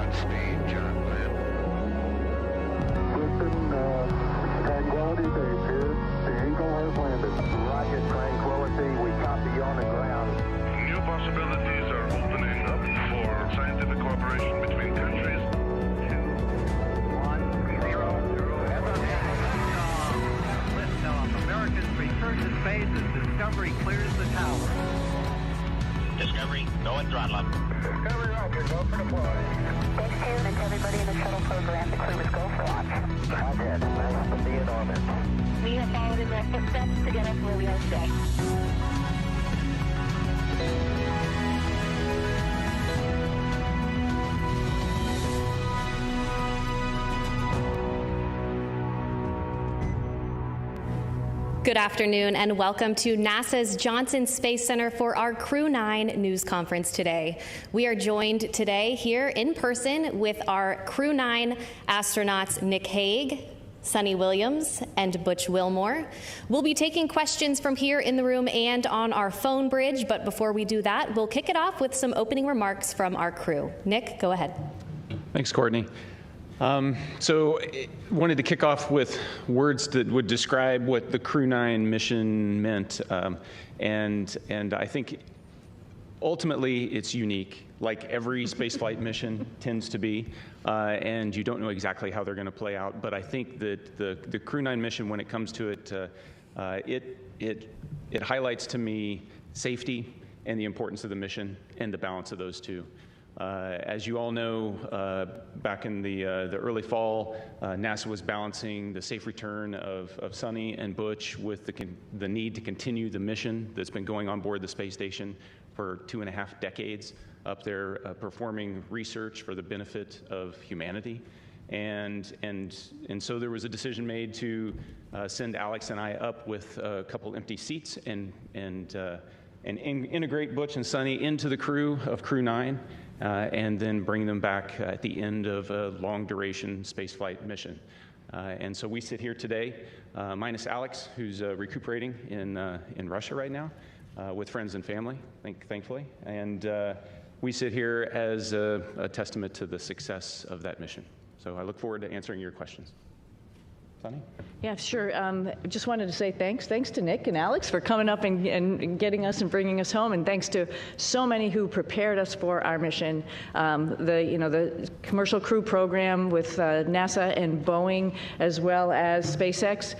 Godspeed, John Glenn. Tranquility Base here. The Eagle has landed. Rocket Tranquility, we copy you on the ground. New possibilities are opening up for scientific cooperation between countries. 2, 1, 0, 0. Liftoff. Americans return to space as Discovery clears the tower. Discovery, go and throttle up. Discovery rocket, go for deploy. Thanks to and to everybody in the shuttle program. The crew is go for launch. Rocket, nice to be in orbit. We have followed in their footsteps to get us where we are today. Good afternoon and welcome to NASA's Johnson Space Center for our Crew-9 news conference today. We are joined today here in person with our Crew-9 astronauts Nick Hague, Sunny Williams, and Butch Wilmore. We'll be taking questions from here in the room and on our phone bridge, but before we do that, we'll kick it off with some opening remarks from our crew. Nick, go ahead. Thanks, Courtney. Wanted to kick off with words that would describe what the Crew-9 mission meant, and I think ultimately it's unique, like every spaceflight mission tends to be, and you don't know exactly how they're going to play out. But I think that the Crew-9 mission, when it comes to it, it highlights to me safety and the importance of the mission and the balance of those two. As you all know, back in the early fall, NASA was balancing the safe return of Sunny and Butch with the need to continue the mission that's been going on board the space station for 2.5 decades up there, performing research for the benefit of humanity. And so there was a decision made to send Alex and I up with a couple empty seats and integrate Butch and Sunny into the crew of Crew-9. And then bring them back at the end of a long-duration spaceflight mission. And so we sit here today, minus Alex, who's recuperating in Russia right now with friends and family, thankfully. And we sit here as a testament to the success of that mission. So I look forward to answering your questions. Sunny? Yeah, sure. Just wanted to say thanks to Nick and Alex for coming up and getting us and bringing us home, and thanks to so many who prepared us for our mission. The Commercial Crew program with NASA and Boeing, as well as SpaceX,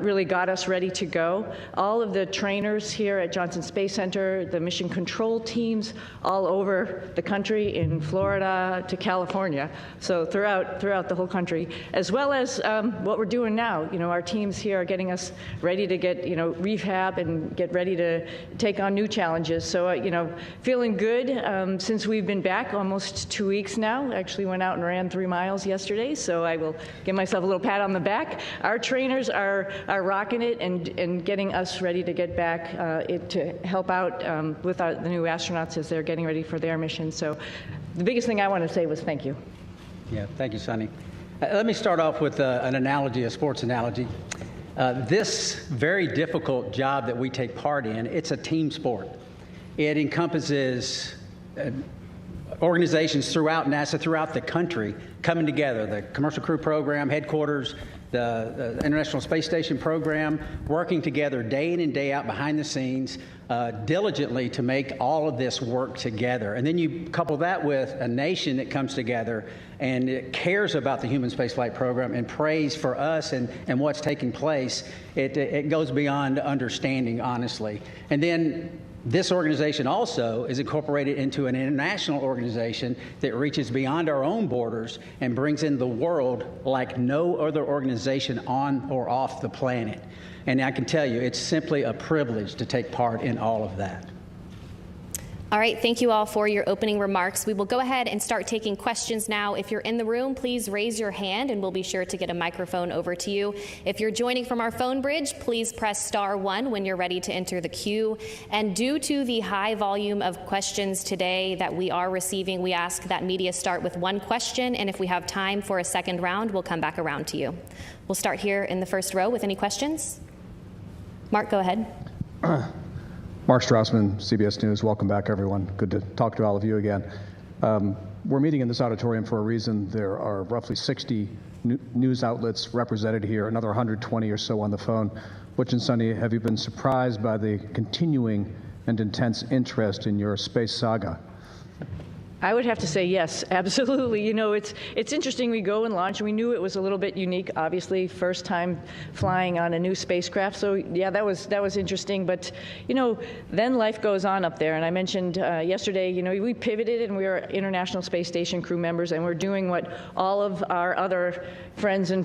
really got us ready to go. All of the trainers here at Johnson Space Center, the mission control teams all over the country, in Florida to California, so throughout the whole country, as well as what we're doing now. Our teams here are getting us ready to get, rehab and get ready to take on new challenges. So, feeling good since we've been back almost 2 weeks now. Actually went out and ran 3 miles yesterday, so I will give myself a little pat on the back. Our trainers are rocking it and getting us ready to get back to help out with the new astronauts as they're getting ready for their mission. So the biggest thing I want to say was thank you. Yeah, thank you, Sunny. Let me start off with an analogy, a sports analogy. This very difficult job that we take part in, it's a team sport. It encompasses organizations throughout NASA, throughout the country, coming together, the Commercial Crew program, headquarters, the International Space Station program, working together day in and day out behind the scenes, diligently to make all of this work together. And then you couple that with a nation that comes together and it cares about the human spaceflight program and prays for us and what's taking place. It goes beyond understanding, honestly. And then this organization also is incorporated into an international organization that reaches beyond our own borders and brings in the world like no other organization on or off the planet. And I can tell you, it's simply a privilege to take part in all of that. All right, thank you all for your opening remarks. We will go ahead and start taking questions now. If you're in the room, please raise your hand and we'll be sure to get a microphone over to you. If you're joining from our phone bridge, please press *1 when you're ready to enter the queue. And due to the high volume of questions today that we are receiving, we ask that media start with one question, and if we have time for a second round, we'll come back around to you. We'll start here in the first row with any questions. Mark, go ahead. Mark Strassman, CBS News. Welcome back, everyone. Good to talk to all of you again. we're meeting in this auditorium for a reason. There are roughly 60 news outlets represented here, another 120 or so on the phone. Butch and Sonny, have you been surprised by the continuing and intense interest in your space saga? I would have to say yes, absolutely. You know, it's interesting. We go and launch. We knew it was a little bit unique, obviously, first time flying on a new spacecraft. So yeah, that was interesting. But you know, then life goes on up there. And I mentioned yesterday, you know, we pivoted and we are International Space Station crew members, and we're doing what all of our other friends in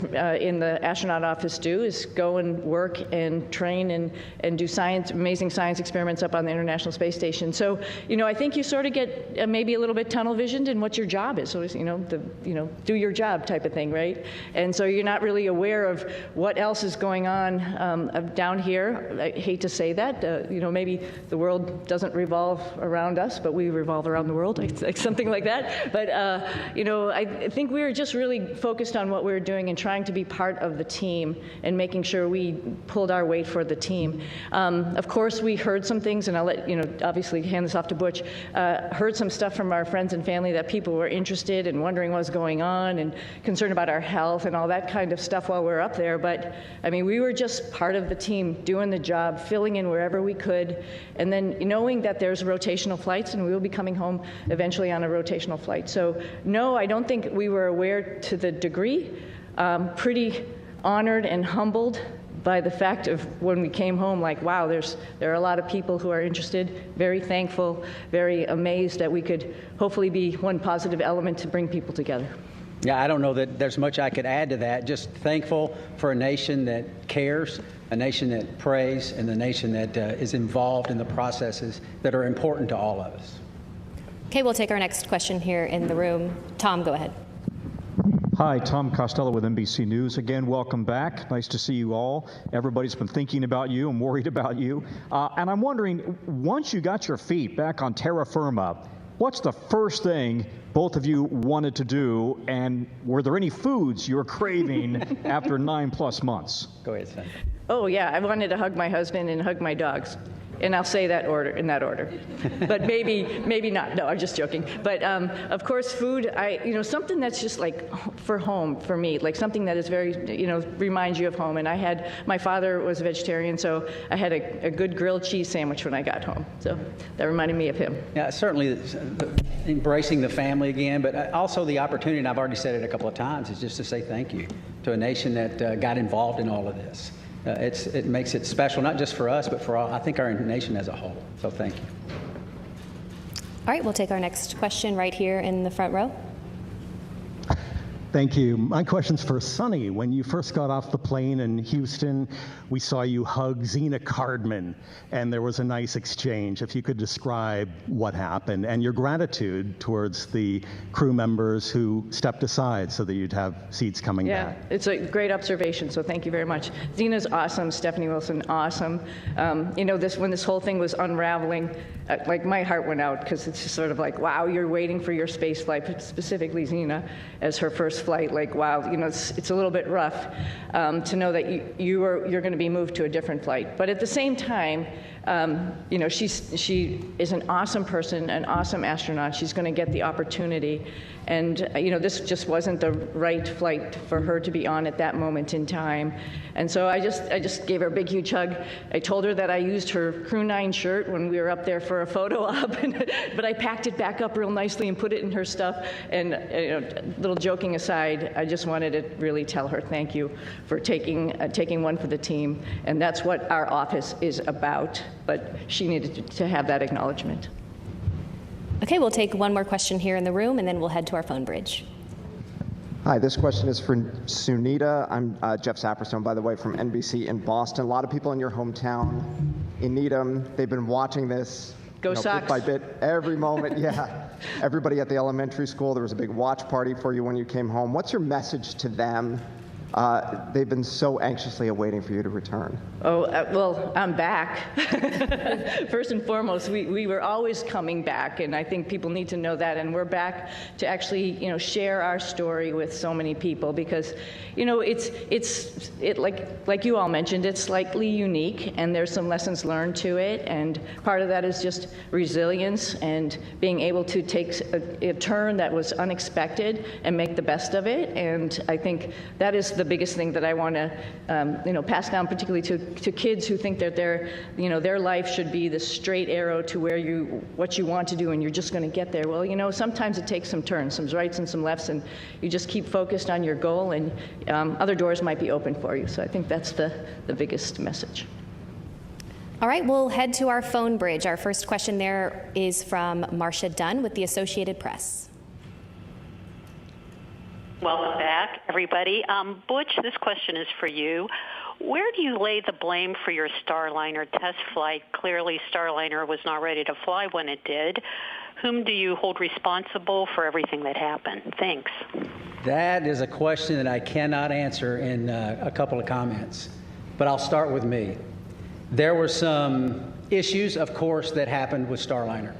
the astronaut office do: is go and work and train and do amazing science experiments up on the International Space Station. So you know, I think you sort of get maybe a little bit tunnel visioned in what your job is. So it's, do your job type of thing, right? And so you're not really aware of what else is going on down here. I hate to say that. You know, maybe the world doesn't revolve around us, but we revolve around the world, like something like that. But you know, I think we were just really focused on what we were doing and trying to be part of the team and making sure we pulled our weight for the team. Of course, we heard some things, and I'll let obviously hand this off to Butch. Heard some stuff from our friends and family that people were interested and wondering what was going on and concerned about our health and all that kind of stuff while we were up there. But I mean, we were just part of the team doing the job, filling in wherever we could, and then knowing that there's rotational flights and we will be coming home eventually on a rotational flight. So no, I don't think we were aware to the degree. Pretty honored and humbled by the fact of when we came home, like, wow, there are a lot of people who are interested, very thankful, very amazed that we could hopefully be one positive element to bring people together. Yeah, I don't know that there's much I could add to that. Just thankful for a nation that cares, a nation that prays, and a nation that is involved in the processes that are important to all of us. Okay, we'll take our next question here in the room. Tom, go ahead. Hi, Tom Costello with NBC News. Again, welcome back. Nice to see you all. Everybody's been thinking about you and worried about you. And I'm wondering, once you got your feet back on terra firma, what's the first thing both of you wanted to do? And were there any foods you were craving after 9+ months? Go ahead, Sam. Oh, yeah, I wanted to hug my husband and hug my dogs. And I'll say that in that order. But maybe not. No, I'm just joking. But of course, food, something that's just like for home for me, like something that is very, reminds you of home. And my father was a vegetarian, so I had a good grilled cheese sandwich when I got home. So that reminded me of him. Yeah, certainly embracing the family again, but also the opportunity, and I've already said it a couple of times, is just to say thank you to a nation that got involved in all of this. It makes it special, not just for us, but for all, I think, our nation as a whole. So thank you. All right, we'll take our next question right here in the front row. Thank you. My question's for Sonny. When you first got off the plane in Houston, we saw you hug Zena Cardman, and there was a nice exchange. If you could describe what happened and your gratitude towards the crew members who stepped aside so that you'd have seats coming back. Yeah, it's a great observation, so thank you very much. Zena's awesome, Stephanie Wilson, awesome. When this whole thing was unraveling, like my heart went out, because it's just sort of like, wow, you're waiting for your space flight, specifically Zena, as her first flight. Like, wow, it's a little bit rough to know that you're going to be moved to a different flight. But at the same time, she is an awesome person, an awesome astronaut. She's going to get the opportunity. And, this just wasn't the right flight for her to be on at that moment in time. And so I just gave her a big, huge hug. I told her that I used her Crew-9 shirt when we were up there for a photo op, but I packed it back up real nicely and put it in her stuff. And, little joking aside, I just wanted to really tell her thank you for taking one for the team. And that's what our office is about. But she needed to have that acknowledgement. Okay, we'll take one more question here in the room, and then we'll head to our phone bridge. Hi, this question is for Sunita. I'm Jeff Saperstone, by the way, from NBC in Boston. A lot of people in your hometown, in Needham, they've been watching this Go Sox. bit by bit, every moment. Yeah, everybody at the elementary school, there was a big watch party for you when you came home. What's your message to them They've been so anxiously awaiting for you to return. Oh, well, I'm back. First and foremost, we were always coming back, and I think people need to know that. And we're back to actually, share our story with so many people because, it's like you all mentioned, it's slightly unique, and there's some lessons learned to it. And part of that is just resilience and being able to take a turn that was unexpected and make the best of it. And I think that is the biggest thing that I want to, pass down, particularly to kids who think that their life should be the straight arrow to what you want to do, and you're just going to get there. Well, sometimes it takes some turns, some rights and some lefts, and you just keep focused on your goal, and other doors might be open for you. So I think that's the biggest message. All right, we'll head to our phone bridge. Our first question there is from Marcia Dunn with the Associated Press. Welcome back, everybody. Butch, this question is for you. Where do you lay the blame for your Starliner test flight? Clearly, Starliner was not ready to fly when it did. Whom do you hold responsible for everything that happened? Thanks. That is a question that I cannot answer in a couple of comments, but I'll start with me. There were some issues, of course, that happened with Starliner.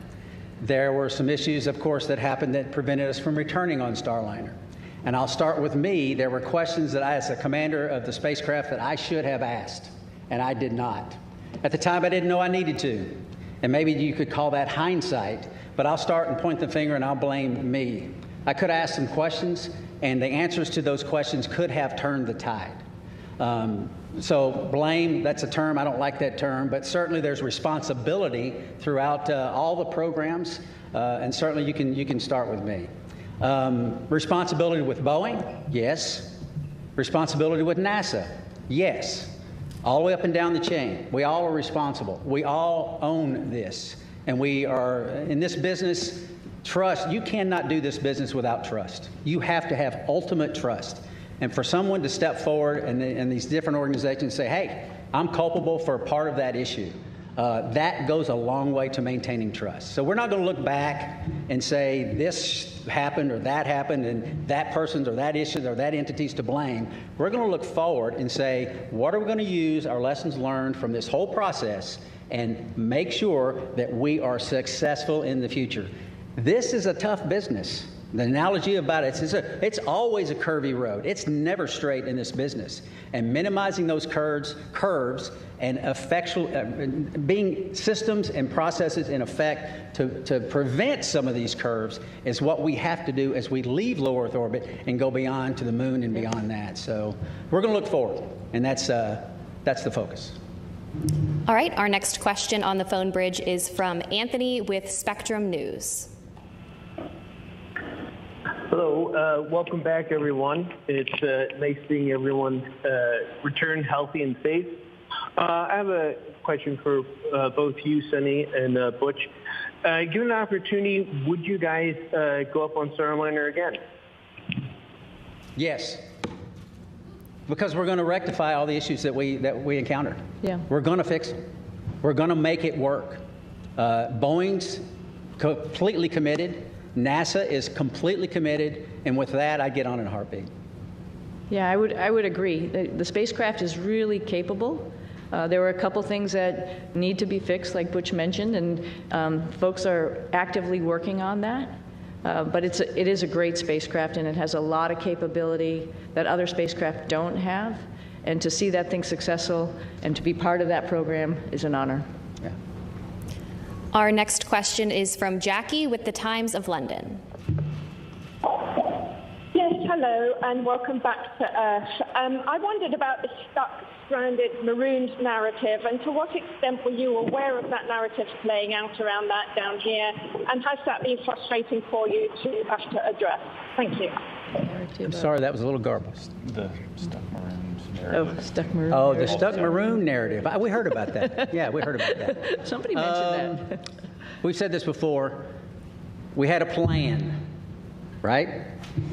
There were some issues, of course, that happened that prevented us from returning on Starliner. And I'll start with me. There were questions that I, as the commander of the spacecraft, that I should have asked, and I did not. At the time, I didn't know I needed to. And maybe you could call that hindsight, but I'll start and point the finger and I'll blame me. I could have asked some questions, and the answers to those questions could have turned the tide. So blame, that's a term, I don't like that term, but certainly there's responsibility throughout all the programs, and certainly you can start with me. Responsibility with Boeing? Yes. Responsibility with NASA? Yes. All the way up and down the chain. We all are responsible. We all own this. And we are, in this business, trust. You cannot do this business without trust. You have to have ultimate trust. And for someone to step forward and these different organizations say, hey, I'm culpable for a part of that issue. That goes a long way to maintaining trust. So we're not going to look back and say this happened or that happened and that person's or that issue or that entity's to blame. We're going to look forward and say, what are we going to use our lessons learned from this whole process and make sure that we are successful in the future. This is a tough business. The analogy about it is it's always a curvy road. It's never straight in this business. And minimizing those curves and being systems and processes in effect to prevent some of these curves is what we have to do as we leave low Earth orbit and go beyond to the moon and beyond that. So we're going to look forward, and that's the focus. All right, our next question on the phone bridge is from Anthony with Spectrum News. Hello, welcome back, everyone. It's nice seeing everyone return healthy and safe. I have a question for both you, Sunny, and Butch. Given an opportunity, would you guys go up on Starliner again? Yes, because we're going to rectify all the issues that we encountered. Yeah. We're going to fix them. We're going to make it work. Boeing's completely committed. NASA is completely committed, and with that, I get on in a heartbeat. Yeah, I would agree. The spacecraft is really capable. There were a couple things that need to be fixed, like Butch mentioned, and folks are actively working on that. But it is a great spacecraft, and it has a lot of capability that other spacecraft don't have. And to see that thing successful and to be part of that program is an honor. Yeah. Our next question is from Jackie with the Times of London. Yes, hello, and welcome back to Earth. I wondered about the stuck, stranded, marooned narrative, and to what extent were you aware of that narrative playing out around that down here, and has that been frustrating for you to have to address? Thank you. I'm sorry, that was a little garbled. The stuck maroon narrative. Oh, stuck maroon. Oh, the stuck maroon narrative. We heard about that. Yeah, we heard about that. Somebody mentioned that. We've said this before. We had a plan, right?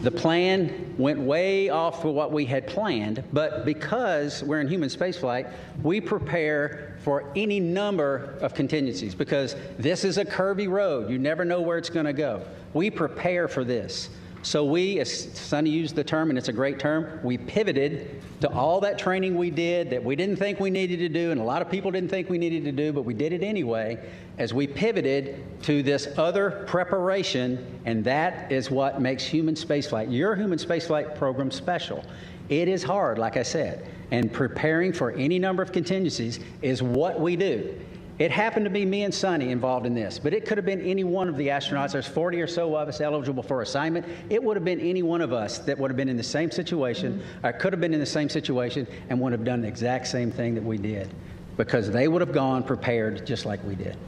The plan went way off for what we had planned, but because we're in human spaceflight, we prepare for any number of contingencies because this is a curvy road. You never know where it's going to go. We prepare for this. So we, as Sonny used the term, and it's a great term, we pivoted to all that training we did that we didn't think we needed to do, and a lot of people didn't think we needed to do, but we did it anyway, as we pivoted to this other preparation, and that is what makes human spaceflight, your human spaceflight program, special. It is hard, like I said, and preparing for any number of contingencies is what we do. It happened to be me and Sonny involved in this, but it could have been any one of the astronauts. There's 40 or so of us eligible for assignment. It would have been any one of us that would have been in the same situation, or could have been in the same situation, and would have done the exact same thing that we did, because they would have gone prepared just like we did.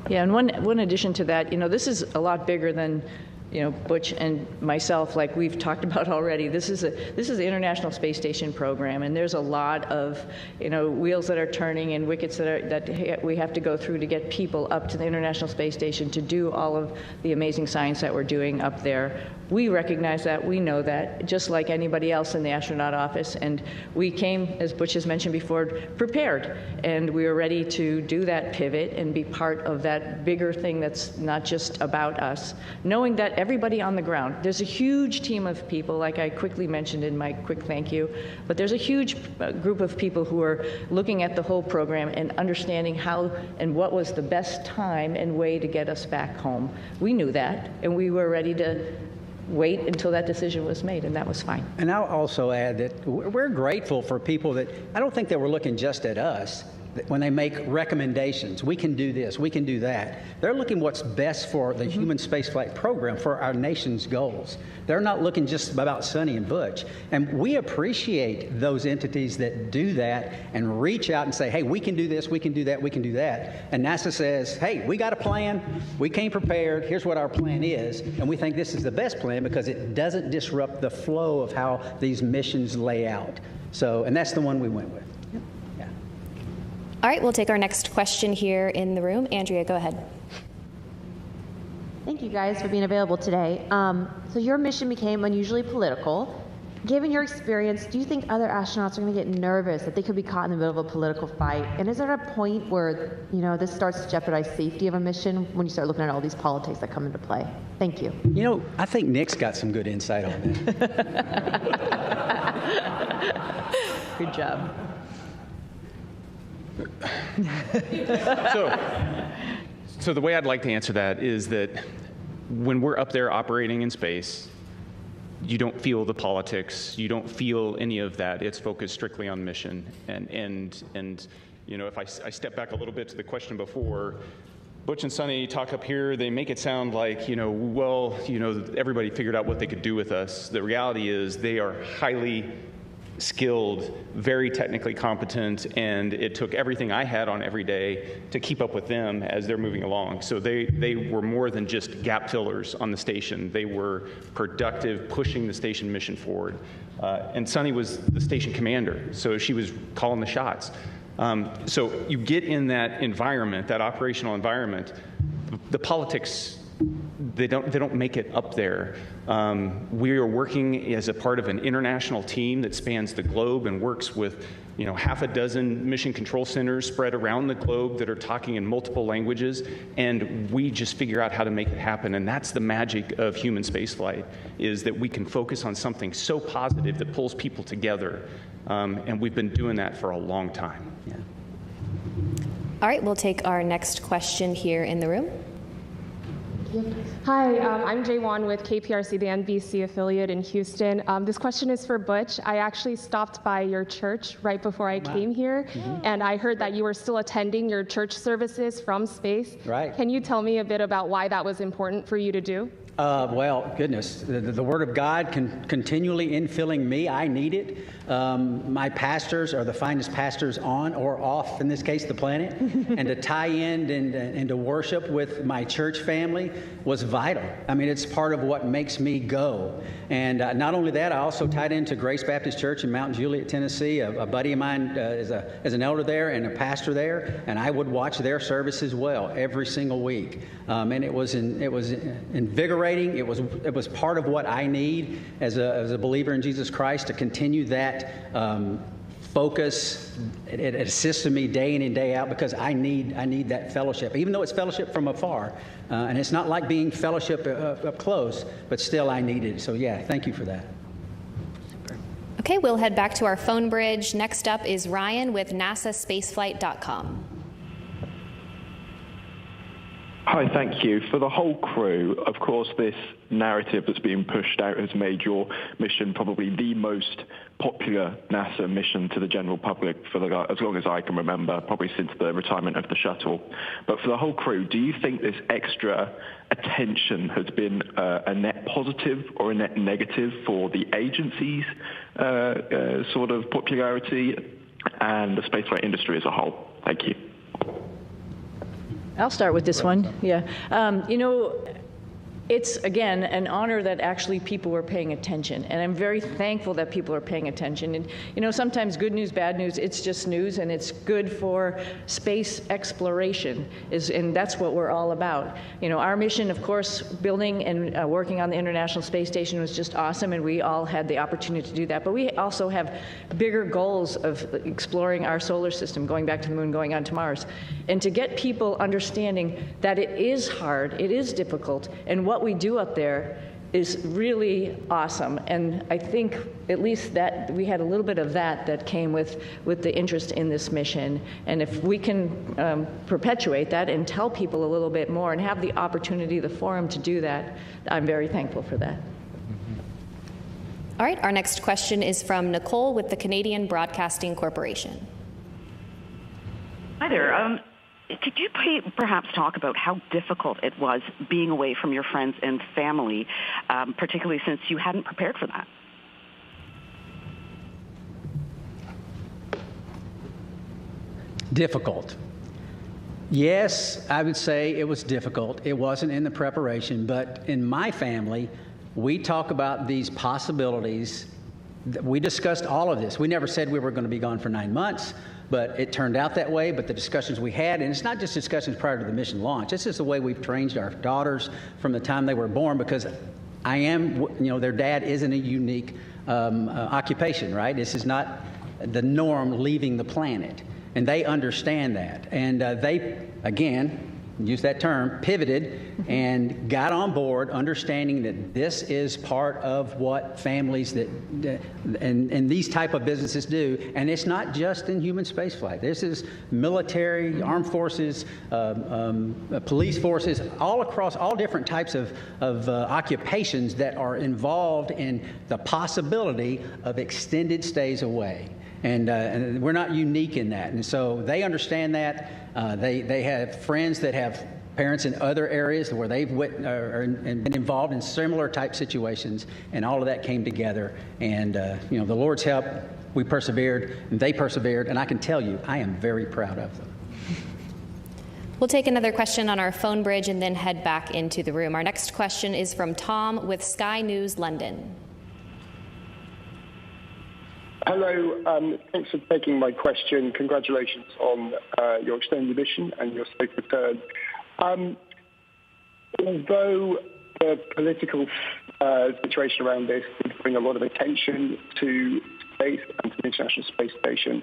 Yeah, and one addition to that, this is a lot bigger than Butch and myself, like we've talked about already. This is the International Space Station program, and there's a lot of wheels that are turning and wickets that we have to go through to get people up to the International Space Station to do all of the amazing science that we're doing up there. We recognize that, we know that, just like anybody else in the astronaut office, and we came, as Butch has mentioned before, prepared, and we were ready to do that pivot and be part of that bigger thing that's not just about us, knowing that everybody on the ground, there's a huge team of people, like I quickly mentioned in my quick thank you, but there's a huge group of people who are looking at the whole program and understanding how and what was the best time and way to get us back home. We knew that, and we were ready to wait until that decision was made, and that was fine. And I'll also add that we're grateful for people that, I don't think they were looking just at us, when they make recommendations. We can do this, we can do that. They're looking what's best for the human spaceflight program, for our nation's goals. They're not looking just about Sonny and Butch. And we appreciate those entities that do that and reach out and say, hey, we can do this, we can do that, we can do that. And NASA says, hey, we got a plan, we came prepared, here's what our plan is, and we think this is the best plan because it doesn't disrupt the flow of how these missions lay out. So, and that's the one we went with. All right, we'll take our next question here in the room. Andrea, go ahead. Thank you guys for being available today. So your mission became unusually political. Given your experience, do you think other astronauts are going to get nervous that they could be caught in the middle of a political fight? And is there a point where, this starts to jeopardize safety of a mission when you start looking at all these politics that come into play? Thank you. I think Nick's got some good insight on that. Good job. So the way I'd like to answer that is that when we're up there operating in space, you don't feel the politics, you don't feel any of that. It's focused strictly on mission. And if I step back a little bit to the question before, Butch and Sonny talk up here, they make it sound like, everybody figured out what they could do with us. The reality is they are highly skilled, very technically competent, and it took everything I had on every day to keep up with them as they're moving along. So they were more than just gap fillers on the station. They were productive, pushing the station mission forward. And Sonny was the station commander, so she was calling the shots. So you get in that environment, that operational environment, the politics, they don't make it up there. We are working as a part of an international team that spans the globe and works with half a dozen mission control centers spread around the globe that are talking in multiple languages, and we just figure out how to make it happen. And that's the magic of human spaceflight, is that we can focus on something so positive that pulls people together, and we've been doing that for a long time. Yeah. All right, we'll take our next question here in the room. Hi, I'm Jay Wan with KPRC, the NBC affiliate in Houston. This question is for Butch. I actually stopped by your church right before I came here, and I heard that you were still attending your church services from space. Right. Can you tell me a bit about why that was important for you to do? Well, goodness, the Word of God continually infilling me. I need it. My pastors are the finest pastors on or off, in this case, the planet. And to tie in and to worship with my church family was vital. I mean, it's part of what makes me go. And not only that, I also tied into Grace Baptist Church in Mount Juliet, Tennessee. A buddy of mine is an elder there and a pastor there, and I would watch their service as well every single week. And it was invigorating. It was part of what I need as a believer in Jesus Christ to continue that focus. It assisted me day in and day out because I need that fellowship, even though it's fellowship from afar. And it's not like being fellowship up close, but still I need it. So yeah, thank you for that. Okay, we'll head back to our phone bridge. Next up is Ryan with NASAspaceflight.com. Hi, thank you. For the whole crew, of course, this narrative that's being pushed out has made your mission probably the most popular NASA mission to the general public for as long as I can remember, probably since the retirement of the shuttle. But for the whole crew, do you think this extra attention has been a net positive or a net negative for the agency's sort of popularity and the spaceflight industry as a whole? Thank you. I'll start with this one. Yeah. It's, again, an honor that actually people were paying attention. And I'm very thankful that people are paying attention. And, sometimes good news, bad news, it's just news, and it's good for space exploration, and that's what we're all about. Our mission, of course, building and working on the International Space Station was just awesome, and we all had the opportunity to do that. But we also have bigger goals of exploring our solar system, going back to the moon, going on to Mars. And to get people understanding that it is hard, it is difficult, and what we do up there is really awesome. And I think at least that we had a little bit of that came with the interest in this mission. And if we can perpetuate that and tell people a little bit more and have the opportunity, the forum to do that, I'm very thankful for that. All right, our next question is from Nicole with the Canadian Broadcasting Corporation. Hi there. Could you perhaps talk about how difficult it was being away from your friends and family, particularly since you hadn't prepared for that? Difficult. Yes, I would say it was difficult. It wasn't in the preparation, but in my family, we talk about these possibilities. We discussed all of this. We never said we were going to be gone for 9 months. But it turned out that way. But the discussions we had, and it's not just discussions prior to the mission launch. This is the way we've trained our daughters from the time they were born, because their dad isn't a unique occupation, right? This is not the norm leaving the planet. And they understand that. And they, again, use that term, pivoted and got on board, understanding that this is part of what families and these type of businesses do. And it's not just in human spaceflight. This is military, armed forces, police forces, all across all different types of occupations that are involved in the possibility of extended stays away. And we're not unique in that. And so they understand that. They have friends that have parents in other areas where they've been involved in similar type situations, and all of that came together. And, the Lord's help, we persevered, and they persevered, and I can tell you, I am very proud of them. We'll take another question on our phone bridge and then head back into the room. Our next question is from Tom with Sky News London. Hello, thanks for taking my question. Congratulations on your extended mission and your safe return. Although the political situation around this did bring a lot of attention to space and to the International Space Station,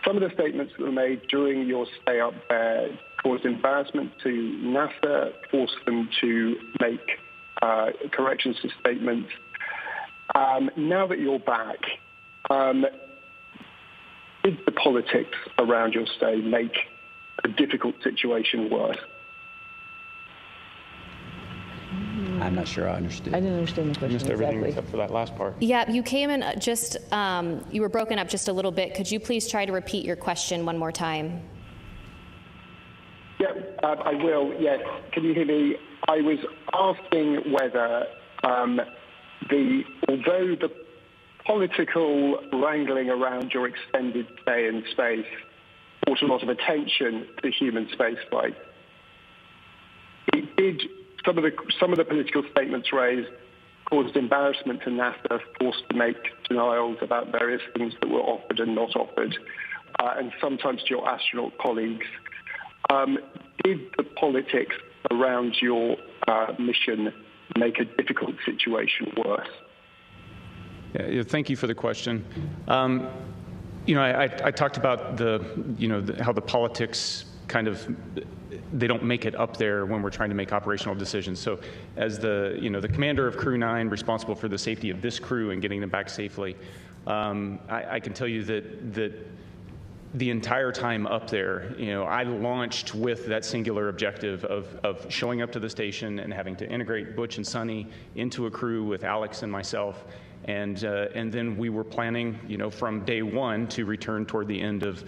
some of the statements that were made during your stay up there caused embarrassment to NASA, forced them to make corrections to statements. Now that you're back, did the politics around your stay make a difficult situation worse? I'm not sure I understood. I didn't understand the question. Missed everything exactly. except for that last part. Yeah, you came in you were broken up just a little bit. Could you please try to repeat your question one more time? Yeah, I will. Yes. Can you hear me? I was asking whether although the political wrangling around your extended stay in space brought a lot of attention to human spaceflight, it did some of the political statements raised caused embarrassment to NASA, forced to make denials about various things that were offered and not offered, and sometimes to your astronaut colleagues. Did the politics around your mission make a difficult situation worse? Yeah, thank you for the question. I talked about how the politics kind of, they don't make it up there when we're trying to make operational decisions. So as the commander of Crew-9, responsible for the safety of this crew and getting them back safely, I can tell you that the entire time up there, I launched with that singular objective of showing up to the station and having to integrate Butch and Sonny into a crew with Alex and myself. And then we were planning, from day one to return toward the end of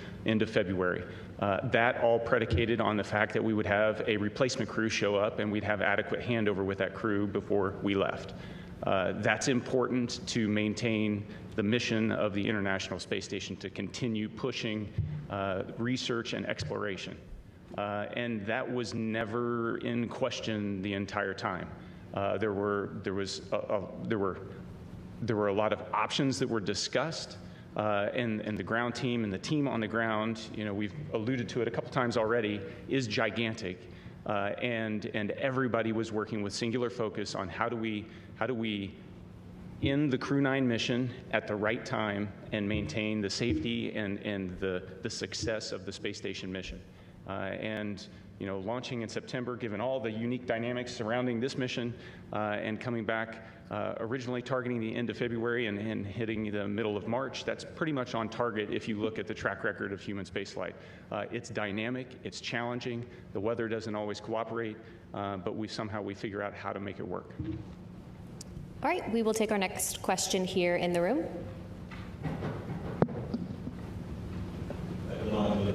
February. That all predicated on the fact that we would have a replacement crew show up and we'd have adequate handover with that crew before we left. That's important to maintain the mission of the International Space Station, to continue pushing research and exploration. And that was never in question the entire time. There were a lot of options that were discussed, and the ground team and the team on the ground, we've alluded to it a couple times already, is gigantic, and everybody was working with singular focus on how do we end the Crew-9 mission at the right time and maintain the safety and the success of the space station mission. Launching in September, given all the unique dynamics surrounding this mission, and coming back originally targeting the end of February and hitting the middle of March, that's pretty much on target if you look at the track record of human spaceflight. It's dynamic, it's challenging, the weather doesn't always cooperate, but we figure out how to make it work. All right, we will take our next question here in the room.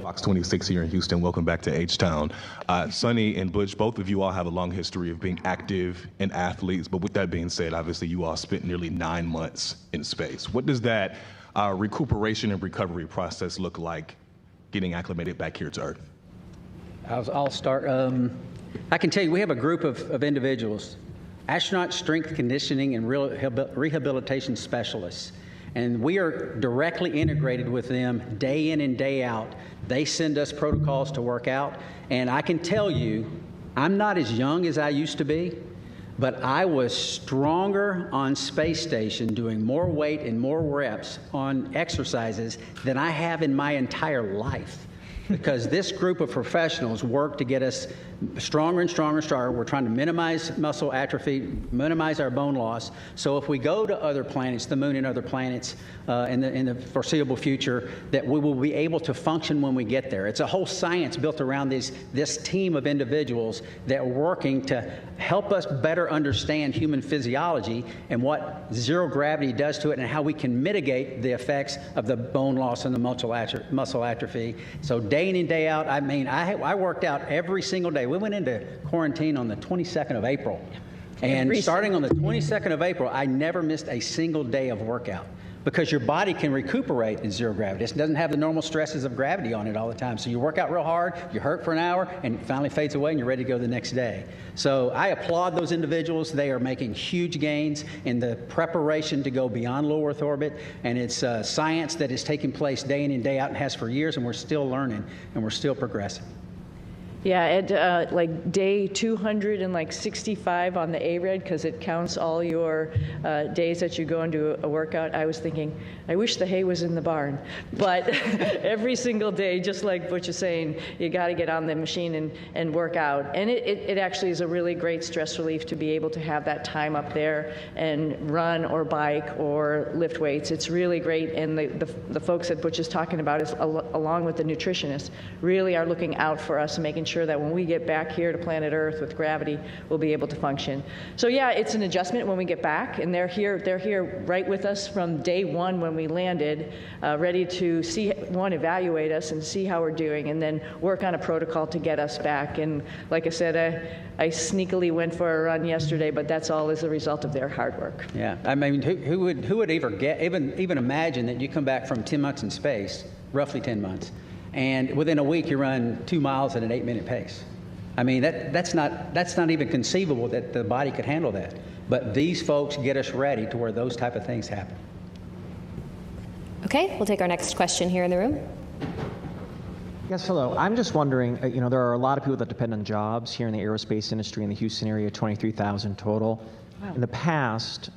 Fox 26 here in Houston. Welcome back to H-Town. Sonny and Butch, both of you all have a long history of being active and athletes, but with that being said, obviously you all spent nearly 9 months in space. What does that recuperation and recovery process look like getting acclimated back here to Earth? I'll start. I can tell you we have a group of individuals, astronaut strength conditioning and rehabilitation specialists. And we are directly integrated with them day in and day out. They send us protocols to work out. And I can tell you, I'm not as young as I used to be, but I was stronger on space station doing more weight and more reps on exercises than I have in my entire life. Because this group of professionals work to get us stronger and stronger and stronger. We're trying to minimize muscle atrophy, minimize our bone loss. So if we go to other planets, the moon and other planets in the foreseeable future, that we will be able to function when we get there. It's a whole science built around this team of individuals that are working to help us better understand human physiology and what zero gravity does to it and how we can mitigate the effects of the bone loss and the muscle atrophy. So day in and day out, I worked out every single day. We went into quarantine on the 22nd of April. And starting on the 22nd of April, I never missed a single day of workout because your body can recuperate in zero gravity. It doesn't have the normal stresses of gravity on it all the time. So you work out real hard, you hurt for an hour, and it finally fades away and you're ready to go the next day. So I applaud those individuals. They are making huge gains in the preparation to go beyond low Earth orbit. And it's science that is taking place day in and day out and has for years, and we're still learning and we're still progressing. Yeah, at like day 265 on the ARED, because it counts all your days that you go and do a workout, I was thinking, I wish the hay was in the barn. But every single day, just like Butch is saying, you got to get on the machine and work out. And it actually is a really great stress relief to be able to have that time up there and run or bike or lift weights. It's really great. And the folks that Butch is talking about, is along with the nutritionists, really are looking out for us and making sure that when we get back here to planet Earth with gravity, we'll be able to function. So yeah, it's an adjustment when we get back, and they're here right with us from day one when we landed, ready to evaluate us and see how we're doing, and then work on a protocol to get us back. And like I said, I sneakily went for a run yesterday, but that's all as a result of their hard work. Yeah, I mean, who would even imagine that you come back from 10 months in space, roughly 10 months, and within a week you run 2 miles at an 8-minute pace. I mean, that's not even conceivable that the body could handle that. But these folks get us ready to where those type of things happen. Okay, we'll take our next question here in the room. Yes, hello. I'm just wondering, there are a lot of people that depend on jobs here in the aerospace industry in the Houston area, 23,000 total. Wow. In the past,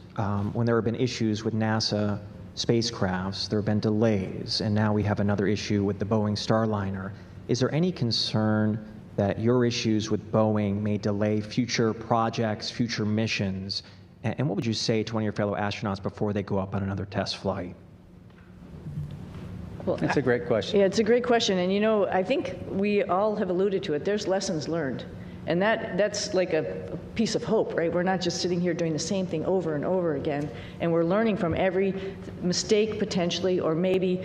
when there have been issues with NASA spacecrafts, there have been delays, and now we have another issue with the Boeing Starliner. Is there any concern that your issues with Boeing may delay future projects, future missions? And what would you say to one of your fellow astronauts before they go up on another test flight? Well, that's a great question. Yeah, it's a great question. And, you know, I think we all have alluded to it. There's lessons learned. And that's like a piece of hope, right? We're not just sitting here doing the same thing over and over again, and we're learning from every mistake potentially, or maybe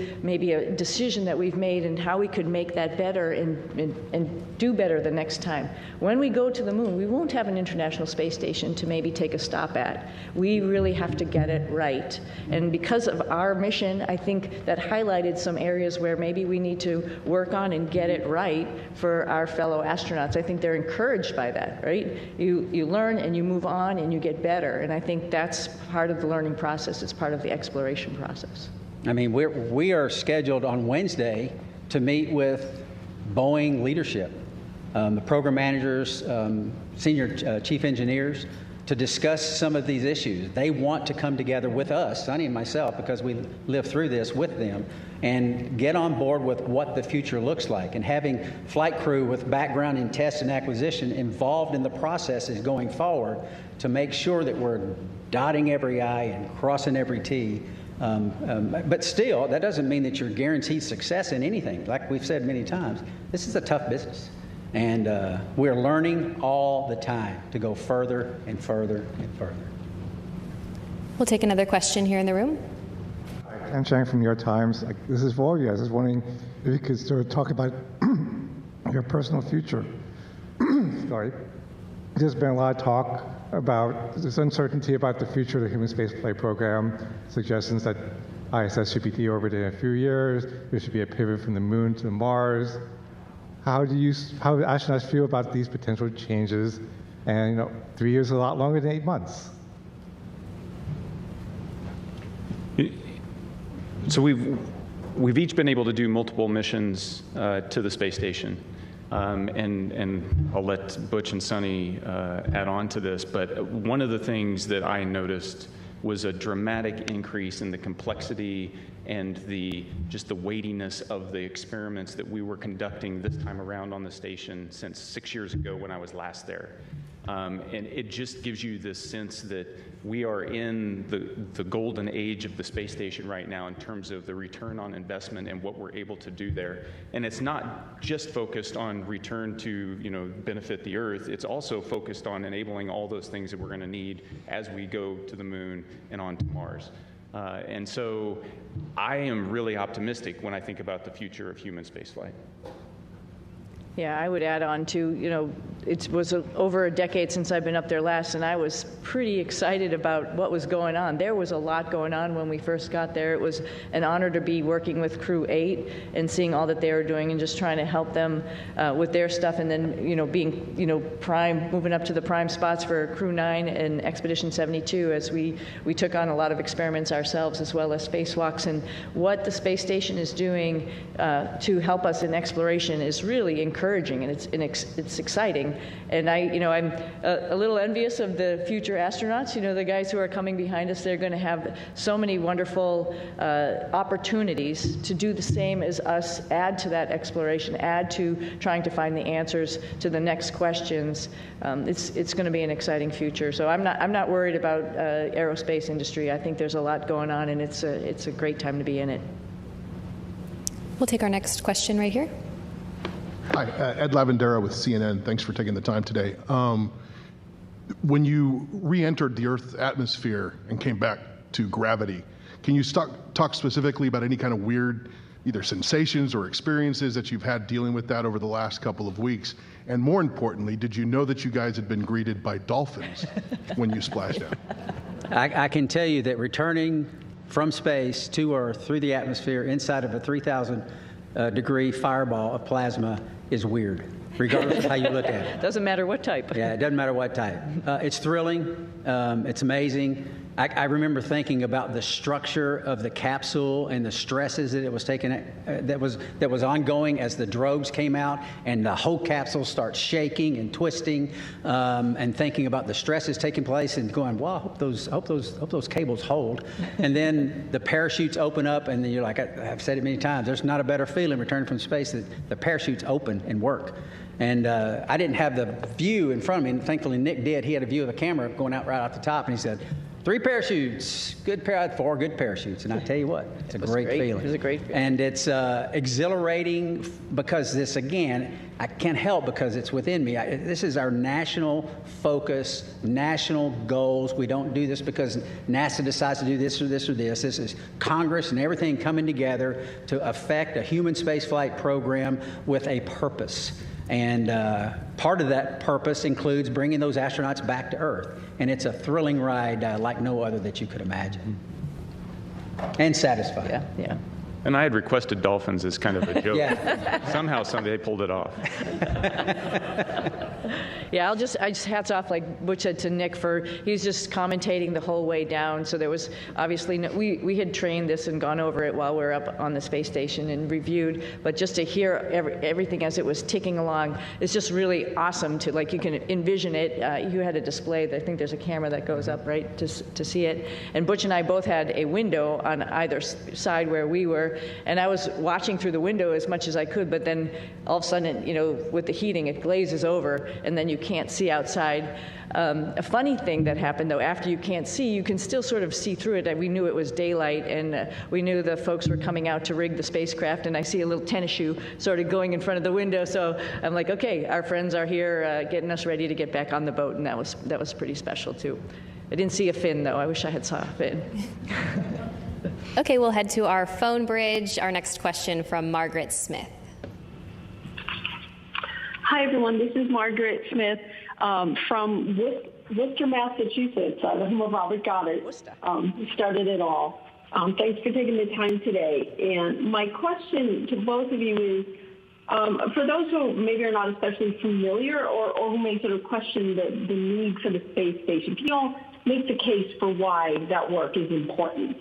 a decision that we've made and how we could make that better and do better the next time. When we go to the moon, we won't have an International Space Station to maybe take a stop at. We really have to get it right. And because of our mission, I think that highlighted some areas where maybe we need to work on and get it right for our fellow astronauts. I think they're encouraged by that, right? You learn and you move on and you get better, and I think that's part of the learning process. It's part of the exploration process. I mean, we are scheduled on Wednesday to meet with Boeing leadership, the program managers, senior chief engineers, to discuss some of these issues. They want to come together with us, Sonny and myself, because we lived through this with them, and get on board with what the future looks like. And having flight crew with background in test and acquisition involved in the processes going forward to make sure that we're dotting every I and crossing every T. But still, that doesn't mean that you're guaranteed success in anything. Like we've said many times, this is a tough business. And we're learning all the time to go further and further and further. We'll take another question here in the room. I'm Chang from New York Times. This is for all you guys. I was wondering if you could sort of talk about your personal future. Sorry. There's been a lot of talk about this uncertainty about the future of the human spaceflight program, suggestions that ISS should be deorbited in a few years, there should be a pivot from the moon to Mars. How do astronauts feel about these potential changes? And 3 years is a lot longer than 8 months. So we've each been able to do multiple missions to the space station, and I'll let Butch and Sonny add on to this. But one of the things that I noticed was a dramatic increase in the complexity and just the weightiness of the experiments that we were conducting this time around on the station since 6 years ago when I was last there. And it just gives you this sense that we are in the golden age of the space station right now in terms of the return on investment and what we're able to do there. And it's not just focused on return to benefit the Earth. It's also focused on enabling all those things that we're going to need as we go to the moon and on to Mars. And so I am really optimistic when I think about the future of human spaceflight. Yeah, I would add on to, it was over a decade since I've been up there last, and I was pretty excited about what was going on. There was a lot going on when we first got there. It was an honor to be working with Crew-9 and seeing all that they were doing and just trying to help them with their stuff, and then, being, prime, moving up to the prime spots for Crew-9 and Expedition 72 as we took on a lot of experiments ourselves as well as spacewalks. And what the space station is doing to help us in exploration is really encouraging, and it's exciting. And I'm a little envious of the future astronauts. The guys who are coming behind us, they're going to have so many wonderful opportunities to do the same as us, add to that exploration, add to trying to find the answers to the next questions. It's going to be an exciting future. So I'm not worried about aerospace industry. I think there's a lot going on, and it's a great time to be in it. We'll take our next question right here. Hi, Ed Lavandera with CNN. Thanks for taking the time today. When you re-entered the Earth's atmosphere and came back to gravity, can you talk specifically about any kind of weird either sensations or experiences that you've had dealing with that over the last couple of weeks? And more importantly, did you know that you guys had been greeted by dolphins when you splashed down? I can tell you that returning from space to Earth through the atmosphere inside of a 3,000 degree fireball of plasma is weird, regardless of how you look at it. Doesn't matter what type. Yeah, it doesn't matter what type. It's thrilling. It's amazing. I remember thinking about the structure of the capsule and the stresses that it was taking, that was ongoing as the drogues came out, and the whole capsule starts shaking and twisting, and thinking about the stresses taking place, and going, "Well, I hope those cables hold." And then the parachutes open up, and then you're like, I've said it many times, there's not a better feeling returning from space that the parachutes open and work. And I didn't have the view in front of me, and thankfully Nick did. He had a view of the camera going out right off the top, and he said, 3 parachutes, good 4 good parachutes. And I tell you what, it's a great feeling. It was a great feeling. And it's exhilarating because this, again, I can't help because it's within me. This is our national focus, national goals. We don't do this because NASA decides to do this or this or this. This is Congress and everything coming together to affect a human spaceflight program with a purpose. And part of that purpose includes bringing those astronauts back to Earth. And it's a thrilling ride like no other that you could imagine. And satisfying. Yeah, yeah. And I had requested dolphins as kind of a joke. Yeah. Somehow, they pulled it off. Yeah, I just hats off, like Butch said, to Nick for, he's just commentating the whole way down. So there was obviously, we had trained this and gone over it while we were up on the space station and reviewed, but just to hear everything as it was ticking along, it's just really awesome to, like, you can envision it. You had a display, I think there's a camera that goes up, right, to see it. And Butch and I both had a window on either side where we were, and I was watching through the window as much as I could, but then all of a sudden, you know, with the heating, it glazes over, and then you can't see outside. A funny thing that happened, though, after you can't see, you can still sort of see through it. We knew it was daylight, and we knew the folks were coming out to rig the spacecraft, and I see a little tennis shoe sort of going in front of the window, so I'm like, okay, our friends are here getting us ready to get back on the boat, and that was pretty special, too. I didn't see a fin, though. I wish I had saw a fin. Okay, we'll head to our phone bridge. Our next question from Margaret Smith. Hi, everyone. This is Margaret Smith from Worcester, Massachusetts, the home of Robert Goddard, who started it all. Thanks for taking the time today. And my question to both of you is, for those who maybe are not especially familiar or who may sort of question the need for the space station, can you all make the case for why that work is important?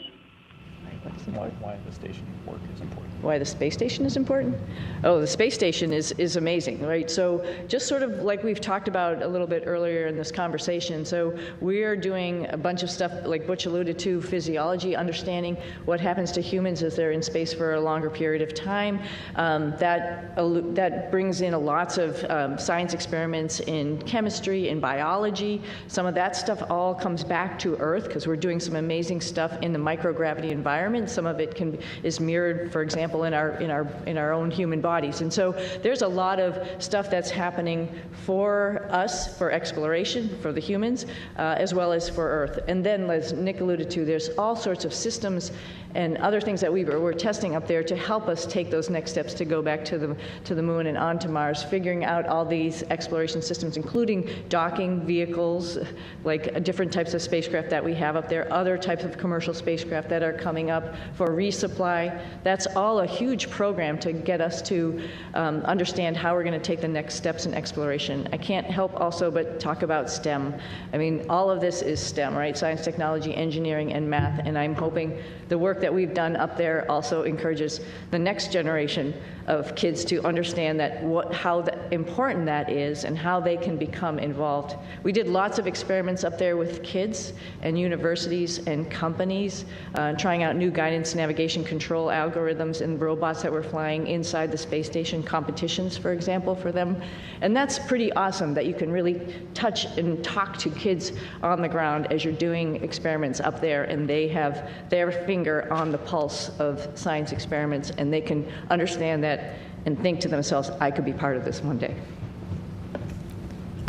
Why the station work is important. Why the space station is important? Oh, the space station is amazing, right? So just sort of like we've talked about a little bit earlier in this conversation, so we're doing a bunch of stuff, like Butch alluded to, physiology, understanding what happens to humans as they're in space for a longer period of time. That brings in lots of science experiments in chemistry, in biology. Some of that stuff all comes back to Earth because we're doing some amazing stuff in the microgravity environment. Some of it is mirrored, for example, in our own human bodies. And so there's a lot of stuff that's happening for us, for exploration, for the humans, as well as for Earth. And then, as Nick alluded to, there's all sorts of systems and other things that we're testing up there to help us take those next steps to go back to the moon and onto Mars, figuring out all these exploration systems, including docking vehicles, like different types of spacecraft that we have up there, other types of commercial spacecraft that are coming up for resupply. That's all a huge program to get us to understand how we're going to take the next steps in exploration. I can't help also but talk about STEM. I mean, all of this is STEM, right? Science, technology, engineering, and math, and I'm hoping the work that we've done up there also encourages the next generation of kids to understand that how important that is and how they can become involved. We did lots of experiments up there with kids and universities and companies, trying out new guidance, navigation, control algorithms and robots that were flying inside the space station, competitions, for example, for them. And that's pretty awesome that you can really touch and talk to kids on the ground as you're doing experiments up there, and they have their finger on the pulse of science experiments, and they can understand that and think to themselves, I could be part of this one day.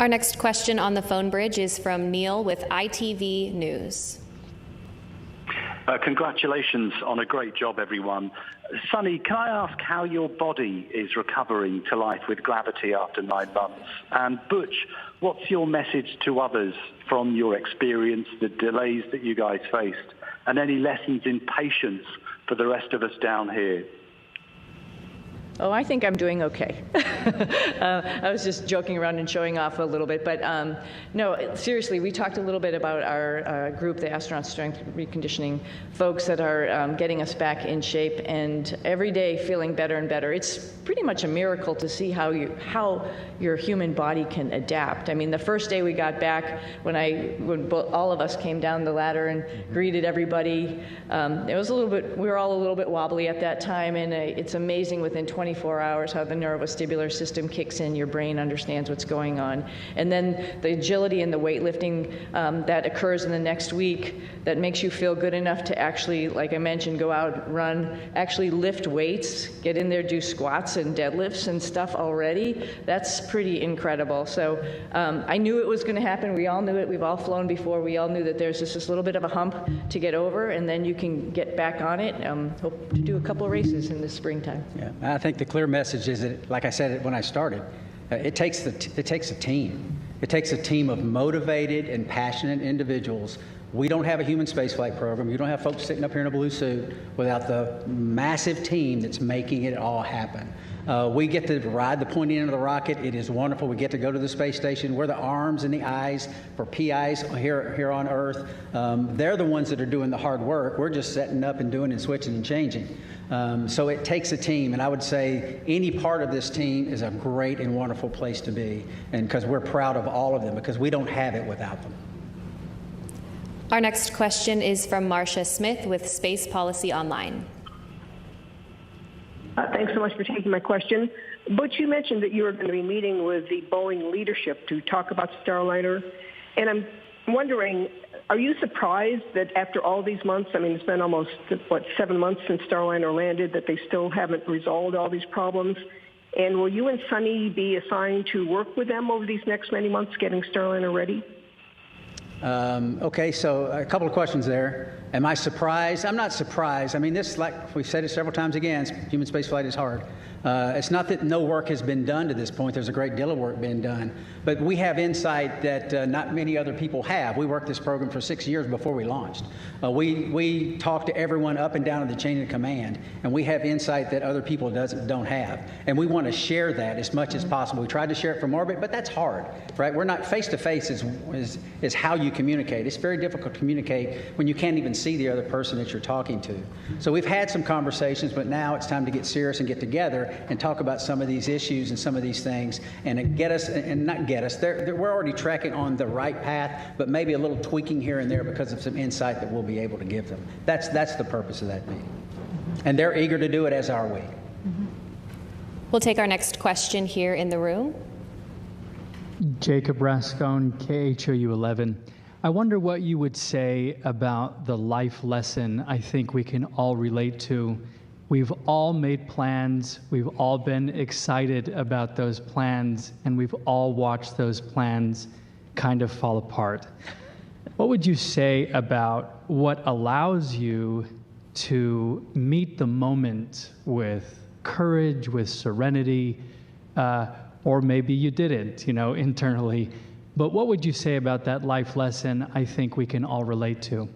Our next question on the phone bridge is from Neil with ITV News. Congratulations on a great job, everyone. Sunny, can I ask how your body is recovering to life with gravity after 9 months? And Butch, what's your message to others from your experience, the delays that you guys faced, and any lessons in patience for the rest of us down here? Oh, I think I'm doing okay. I was just joking around and showing off a little bit, but no, seriously, we talked a little bit about our group, the Astronaut Strength Reconditioning folks that are getting us back in shape, and every day feeling better and better. It's pretty much a miracle to see how your human body can adapt. I mean, the first day we got back, when all of us came down the ladder and greeted everybody, it was we were all a little bit wobbly at that time, and it's amazing within 24 hours how the neurovestibular system kicks in, your brain understands what's going on. And then the agility and the weightlifting that occurs in the next week that makes you feel good enough to actually, like I mentioned, go out, run, actually lift weights, get in there, do squats and deadlifts and stuff already. That's pretty incredible. So I knew it was going to happen. We all knew it. We've all flown before. We all knew that there's just this little bit of a hump to get over, and then you can get back on it. Hope to do a couple of races in the springtime. Yeah, I think the clear message is that, like I said when I started, it takes a team. It takes a team of motivated and passionate individuals. We don't have a human spaceflight program. You don't have folks sitting up here in a blue suit without the massive team that's making it all happen. We get to ride the pointy end of the rocket. It is wonderful. We get to go to the space station. We're the arms and the eyes for PIs here on Earth. They're the ones that are doing the hard work. We're just setting up and doing and switching and changing. So it takes a team, and I would say any part of this team is a great and wonderful place to be, and because we're proud of all of them, because we don't have it without them. Our next question is from Marcia Smith with Space Policy Online. Thanks so much for taking my question. Butch, you mentioned that you were going to be meeting with the Boeing leadership to talk about Starliner, and I'm wondering, are you surprised that after all these months, I mean, it's been almost, 7 months since Starliner landed, that they still haven't resolved all these problems? And will you and Sunny be assigned to work with them over these next many months getting Starliner ready? Okay, so a couple of questions there. Am I surprised? I'm not surprised. I mean, this, like we've said it several times again, human spaceflight is hard. It's not that no work has been done to this point. There's a great deal of work being done. But we have insight that not many other people have. We worked this program for 6 years before we launched. We talk to everyone up and down in the chain of command, and we have insight that other people don't have. And we want to share that as much as possible. We tried to share it from orbit, but that's hard, right? We're not face-to-face is how you communicate. It's very difficult to communicate when you can't even see the other person that you're talking to. So we've had some conversations, but now it's time to get serious and get together and talk about some of these issues and some of these things, and get us, and not get us, we're already tracking on the right path, but maybe a little tweaking here and there because of some insight that we'll be able to give them. That's the purpose of that meeting. And they're eager to do it, as are we. We'll take our next question here in the room. Jacob Rascone, KHOU 11. I wonder what you would say about the life lesson I think we can all relate to. We've all made plans, we've all been excited about those plans, and we've all watched those plans kind of fall apart. What would you say about what allows you to meet the moment with courage, with serenity, or maybe you didn't, internally. But what would you say about that life lesson I think we can all relate to?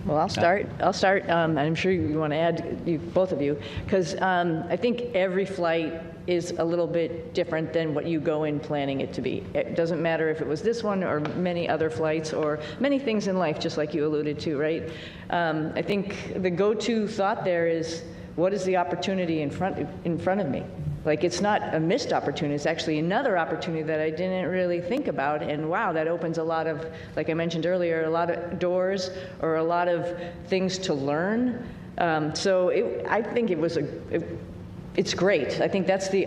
Well, I'll start. I'm sure you want to add, both of you, because I think every flight is a little bit different than what you go in planning it to be. It doesn't matter if it was this one or many other flights or many things in life, just like you alluded to, right? I think the go-to thought there is, what is the opportunity in front of me? Like, it's not a missed opportunity, it's actually another opportunity that I didn't really think about, and wow, that opens a lot of, like I mentioned earlier, a lot of doors or a lot of things to learn. I think it's great. I think that's the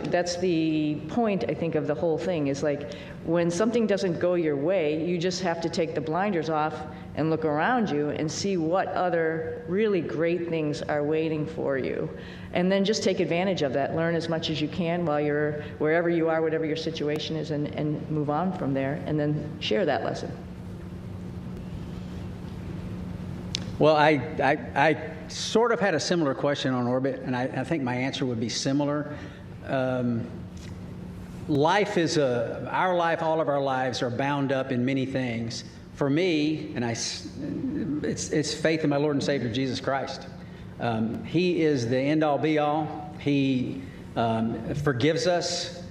that's the point, I think, of the whole thing, is like, when something doesn't go your way, you just have to take the blinders off and look around you and see what other really great things are waiting for you. And then just take advantage of that. Learn as much as you can while you're wherever you are, whatever your situation is, and move on from there, and then share that lesson. Well, I sort of had a similar question on orbit, and I think my answer would be similar. Life is our life, all of our lives are bound up in many things. For me, and it's faith in my Lord and Savior, Jesus Christ. He is the end-all, be-all. He forgives us.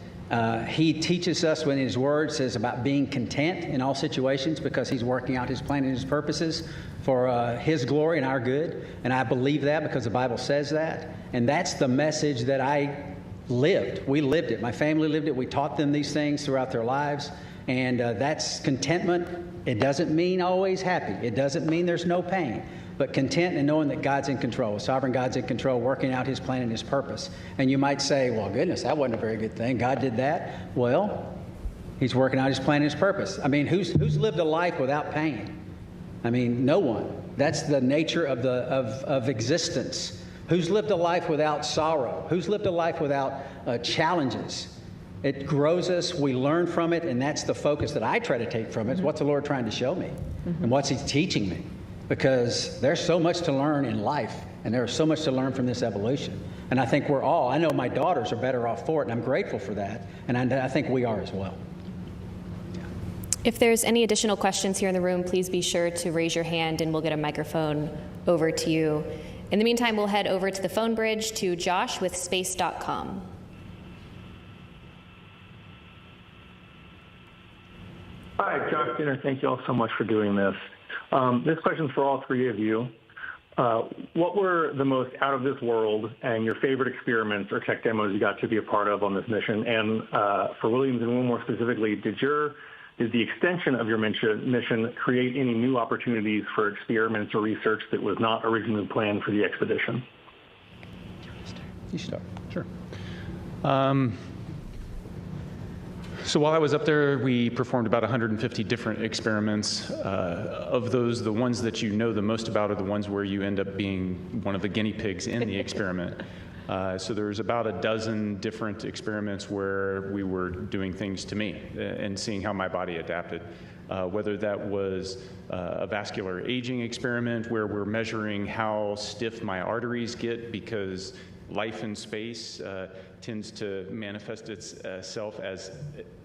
He teaches us when His Word says about being content in all situations because He's working out His plan and His purposes for His glory and our good. And I believe that because the Bible says that. And that's the message that I lived. We lived it. My family lived it. We taught them these things throughout their lives. And that's contentment. It doesn't mean always happy. It doesn't mean there's no pain. But content and knowing that God's in control, sovereign God's in control, working out His plan and His purpose. And you might say, well, goodness, that wasn't a very good thing. God did that. Well, He's working out His plan and His purpose. I mean, who's lived a life without pain? I mean, no one. That's the nature of existence. Who's lived a life without sorrow? Who's lived a life without challenges? It grows us. We learn from it, and that's the focus that I try to take from it. Is what's the Lord trying to show me, and what's He teaching me? Because there's so much to learn in life, and there's so much to learn from this evolution. And I think I know my daughters are better off for it, and I'm grateful for that, and I think we are as well. If there's any additional questions here in the room, please be sure to raise your hand, and we'll get a microphone over to you. In the meantime, we'll head over to the phone bridge to Josh with space.com. Hi, Josh Dinner. Thank you all so much for doing this. This question is for all three of you. What were the most out of this world and your favorite experiments or tech demos you got to be a part of on this mission? And for Williams and Will more specifically, did the extension of your mission create any new opportunities for experiments or research that was not originally planned for the expedition? You start. Sure. So while I was up there, we performed about 150 different experiments. Of those, the ones that you know the most about are the ones where you end up being one of the guinea pigs in the experiment. So there's about a dozen different experiments where we were doing things to me and seeing how my body adapted. Whether that was a vascular aging experiment where we're measuring how stiff my arteries get because life in space tends to manifest itself as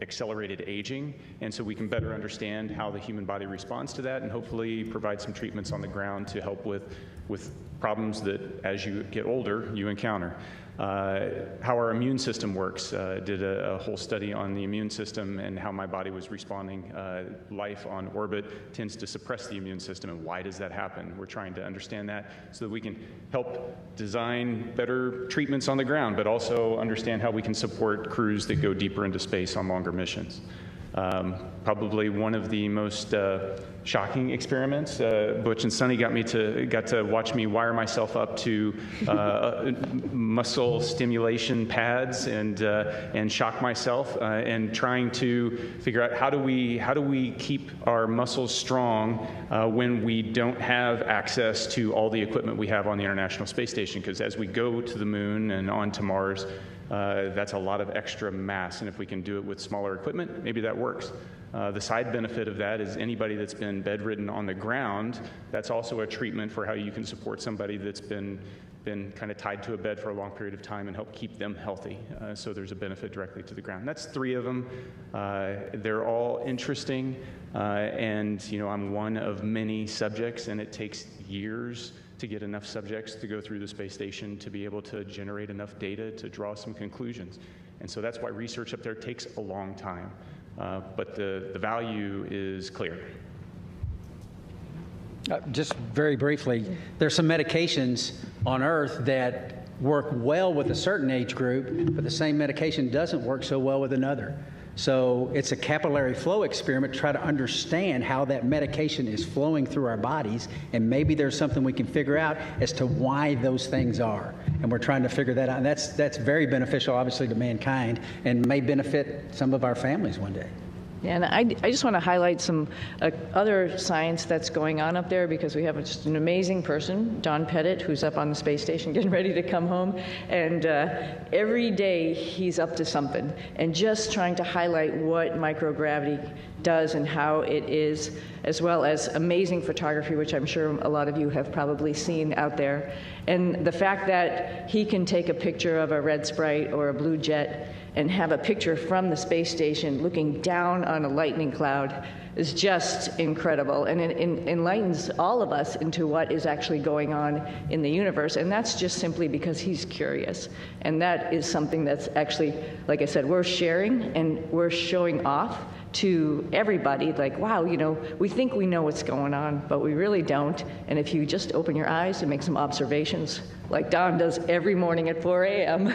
accelerated aging, and so we can better understand how the human body responds to that and hopefully provide some treatments on the ground to help with problems that as you get older you encounter. How our immune system works. Did a whole study on the immune system and how my body was responding. Life on orbit tends to suppress the immune system, and why does that happen? We're trying to understand that so that we can help design better treatments on the ground, but also understand how we can support crews that go deeper into space on longer missions. Probably one of the most shocking experiments. Butch and Sonny got to watch me wire myself up to muscle stimulation pads and shock myself and trying to figure out how do we keep our muscles strong when we don't have access to all the equipment we have on the International Space Station, because as we go to the moon and on to Mars, that's a lot of extra mass, and if we can do it with smaller equipment, maybe that works. The side benefit of that is anybody that's been bedridden on the ground, that's also a treatment for how you can support somebody that's been kind of tied to a bed for a long period of time and help keep them healthy. So there's a benefit directly to the ground. That's 3 of them. They're all interesting, and I'm one of many subjects, and it takes years to get enough subjects to go through the space station to be able to generate enough data to draw some conclusions. And so that's why research up there takes a long time. But the value is clear. Just very briefly, there's some medications on Earth that work well with a certain age group, but the same medication doesn't work so well with another. So it's a capillary flow experiment to try to understand how that medication is flowing through our bodies, and maybe there's something we can figure out as to why those things are. And we're trying to figure that out. And that's very beneficial, obviously, to mankind, and may benefit some of our families one day. Yeah, and I just want to highlight some other science that's going on up there, because we have just an amazing person, Don Pettit, who's up on the space station getting ready to come home. And every day he's up to something and just trying to highlight what microgravity does and how it is, as well as amazing photography, which I'm sure a lot of you have probably seen out there. And the fact that he can take a picture of a red sprite or a blue jet and have a picture from the space station looking down on a lightning cloud is just incredible, and it enlightens all of us into what is actually going on in the universe, and that's just simply because he's curious. And that is something that's actually, like I said, we're sharing and we're showing off to everybody, like, wow, you know, we think we know what's going on, but we really don't. And if you just open your eyes and make some observations, like Don does every morning at 4 a.m.,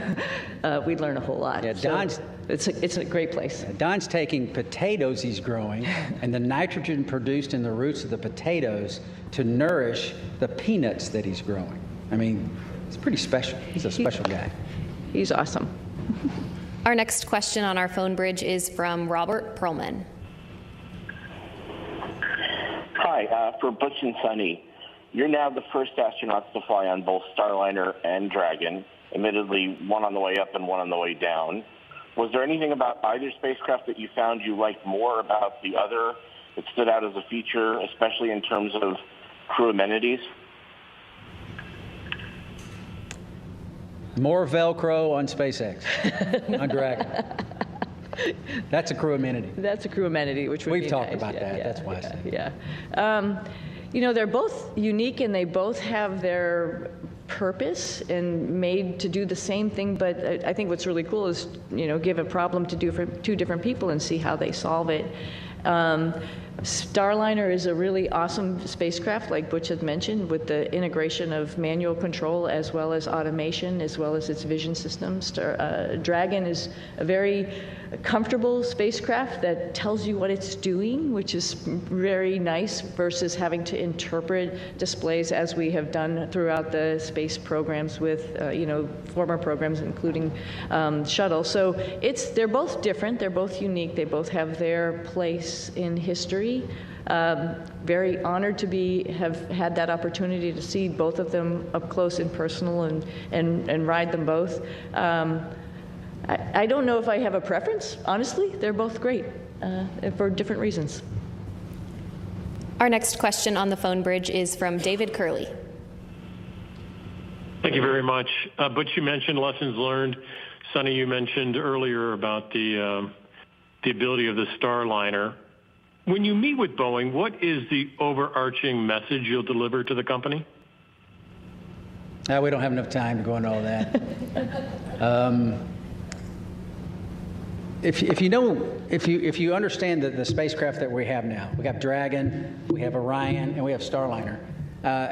we'd learn a whole lot. Yeah, so Don's, it's a great place. Don's taking potatoes he's growing and the nitrogen produced in the roots of the potatoes to nourish the peanuts that he's growing. I mean, it's pretty special. He's a special guy. He's awesome. Our next question on our phone bridge is from Robert Perlman. Hi, for Butch and Sunny. You're now the first astronauts to fly on both Starliner and Dragon, admittedly one on the way up and one on the way down. Was there anything about either spacecraft that you found you liked more about the other that stood out as a feature, especially in terms of crew amenities? More Velcro on SpaceX, on Dragon. That's a crew amenity. That's a crew amenity, which would be We've talked nice. about Yeah, that. yeah, That's why I said it. Yeah. You know, they're both unique and they both have their purpose and made to do the same thing, but I think what's really cool is, you know, give a problem to two different people and see how they solve it. Starliner is a really awesome spacecraft, like Butch had mentioned, with the integration of manual control as well as automation, as well as its vision systems. Dragon is a very comfortable spacecraft that tells you what it's doing, which is very nice, versus having to interpret displays as we have done throughout the space programs with, you know, former programs, including shuttle. So they're both different, they're both unique, they both have their place in history. Very honored to have had that opportunity to see both of them up close and personal and ride them both. I don't know if I have a preference, honestly. They're both great for different reasons. Our next question on the phone bridge is from David Curley. Thank you very much. Butch, you mentioned lessons learned. Sunny, you mentioned earlier about the ability of the Starliner. When you meet with Boeing, what is the overarching message you'll deliver to the company? We don't have enough time to go into all that. If you understand the spacecraft that we have now, we have Dragon, we have Orion, and we have Starliner.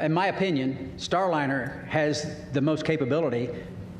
In my opinion, Starliner has the most capability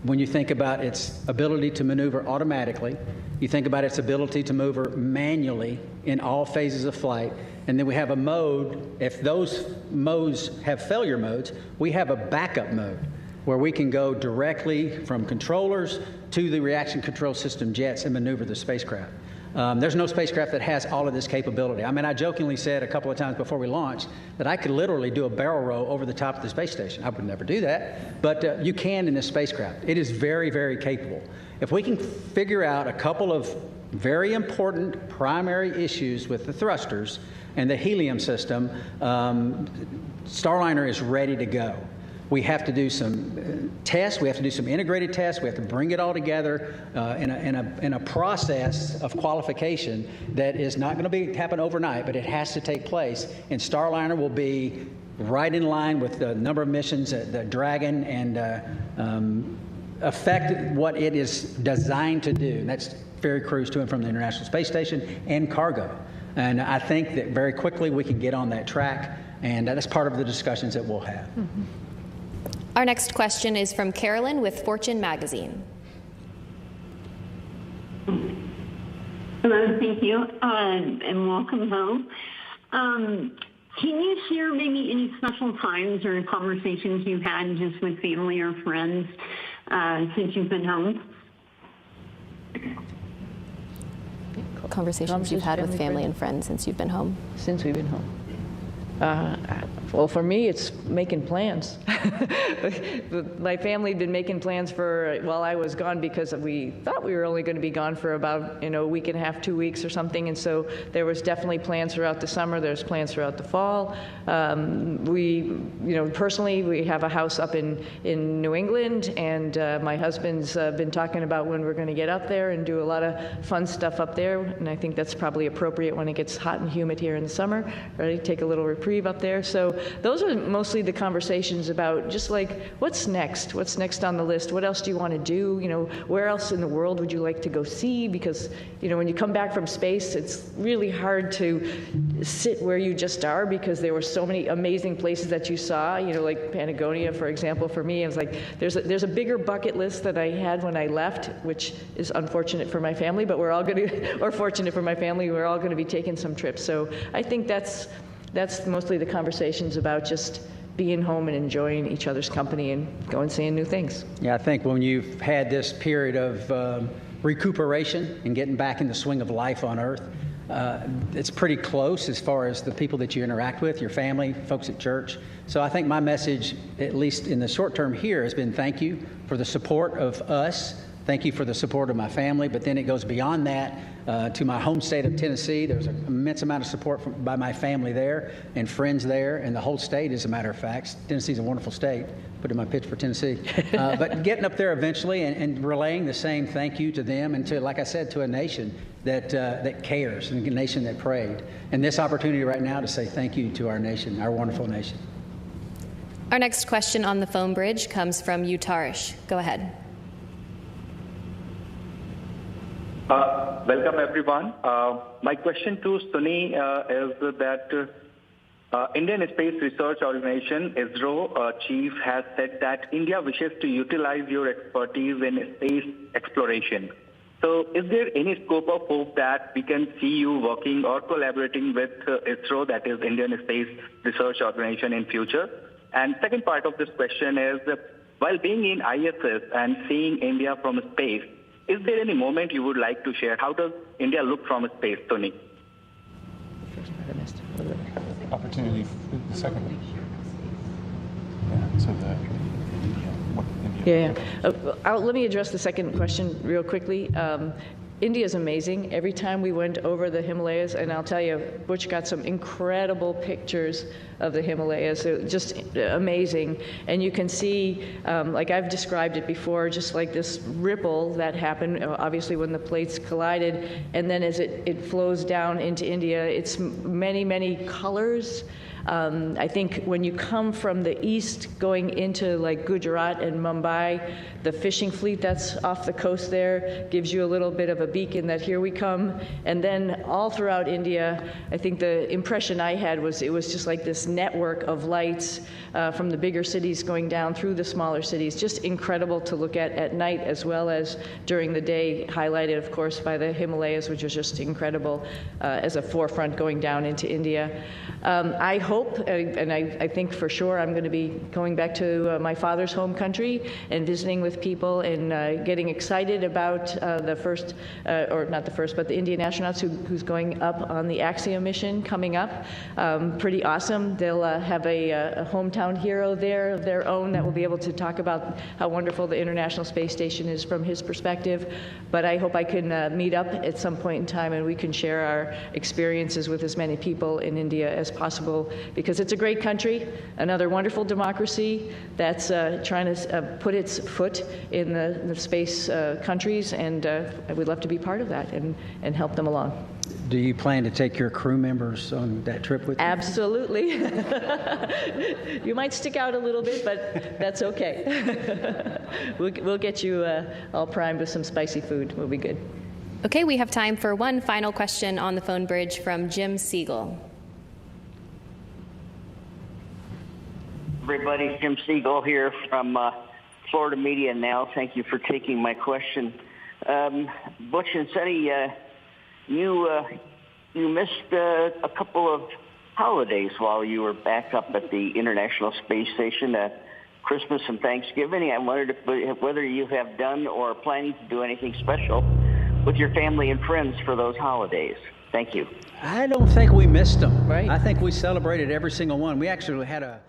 when you think about its ability to maneuver automatically, you think about its ability to maneuver manually in all phases of flight, and then we have a mode, if those modes have failure modes, we have a backup mode where we can go directly from controllers to the reaction control system jets and maneuver the spacecraft. There's no spacecraft that has all of this capability. I mean, I jokingly said a couple of times before we launched that I could literally do a barrel roll over the top of the space station. I would never do that, but you can in this spacecraft. It is very, very capable. If we can figure out a couple of very important primary issues with the thrusters and the helium system, Starliner is ready to go. We have to do some tests. We have to do some integrated tests. We have to bring it all together in a process of qualification that is not going to happen overnight, but it has to take place. And Starliner will be right in line with the number of missions that Dragon and affect what it is designed to do. And that's ferry crews to and from the International Space Station and cargo. And I think that very quickly we can get on that track, and that's part of the discussions that we'll have. Mm-hmm. Our next question is from Carolyn with Fortune magazine. Hello, thank you, and welcome home. Can you share maybe any special times or conversations you've had just with family or friends since you've been home? Conversations you've had with family and friends since you've been home? Since we've been home. Well, for me, it's making plans. My family had been making plans while I was gone because we thought we were only going to be gone for about a week and a half, 2 weeks or something. And so there was definitely plans throughout the summer. There's plans throughout the fall. Personally, we have a house up in New England, and my husband's been talking about when we're going to get up there and do a lot of fun stuff up there. And I think that's probably appropriate when it gets hot and humid here in the summer. Right? Take a little reprieve up there. So those are mostly the conversations about just like, what's next? What's next on the list? What else do you want to do? Where else in the world would you like to go see? Because, when you come back from space, it's really hard to sit where you just are because there were so many amazing places that you saw, like Patagonia, for example. For me, I was like, there's a bigger bucket list than I had when I left, which is unfortunate for my family, but we're all going to, or fortunate for my family, we're all going to be taking some trips. So I think that's mostly the conversations about just being home and enjoying each other's company and going and seeing new things. Yeah, I think when you've had this period of recuperation and getting back in the swing of life on Earth, it's pretty close as far as the people that you interact with, your family, folks at church. So I think my message, at least in the short term here, has been thank you for the support of us. Thank you for the support of my family, but then it goes beyond that to my home state of Tennessee. There's an immense amount of support by my family there and friends there, and the whole state, as a matter of fact. Tennessee's a wonderful state. Put in my pitch for Tennessee. But getting up there eventually and relaying the same thank you to them and to, like I said, to a nation that cares and a nation that prayed. And this opportunity right now to say thank you to our nation, our wonderful nation. Our next question on the phone bridge comes from Utarish. Go ahead. Welcome, everyone. My question to Sunny is that Indian Space Research Organization, ISRO, chief has said that India wishes to utilize your expertise in space exploration. So is there any scope of hope that we can see you working or collaborating with ISRO, that is Indian Space Research Organization, in future? And second part of this question is, while being in ISS and seeing India from space, is there any moment you would like to share? How does India look from space, Tony? Opportunity, the second one. Yeah, so let me address the second question real quickly. India is amazing. Every time we went over the Himalayas, and I'll tell you, Butch got some incredible pictures of the Himalayas. Just amazing. And you can see, like I've described it before, just like this ripple that happened, obviously, when the plates collided. And then as it flows down into India, it's many, many colors. I think when you come from the east going into like Gujarat and Mumbai, the fishing fleet that's off the coast there gives you a little bit of a beacon that here we come. And then all throughout India, I think the impression I had was it was just like this network of lights from the bigger cities going down through the smaller cities. Just incredible to look at night as well as during the day, highlighted, of course, by the Himalayas, which is just incredible as a forefront going down into India. I hope, and I think for sure, I'm going to be going back to my father's home country and visiting with people and getting excited about the first, or not the first, but the Indian astronauts who's going up on the Axiom mission coming up. Pretty awesome. They'll have a hometown hero there of their own that will be able to talk about how wonderful the International Space Station is from his perspective. But I hope I can meet up at some point in time and we can share our experiences with as many people in India as possible, because it's a great country, another wonderful democracy that's trying to put its foot in the space countries, and we'd love to be part of that and help them along. Do you plan to take your crew members on that trip with you? Absolutely. You might stick out a little bit, but that's okay. We'll get you all primed with some spicy food. We'll be good. Okay, we have time for one final question on the phone bridge from Jim Siegel. Everybody, Jim Siegel here from Florida Media Now. Thank you for taking my question. Butch and Sunny, you missed a couple of holidays while you were back up at the International Space Station, Christmas and Thanksgiving. I wondered whether you have done or are planning to do anything special with your family and friends for those holidays. Thank you. I don't think we missed them. Right. I think we celebrated every single one. We actually had a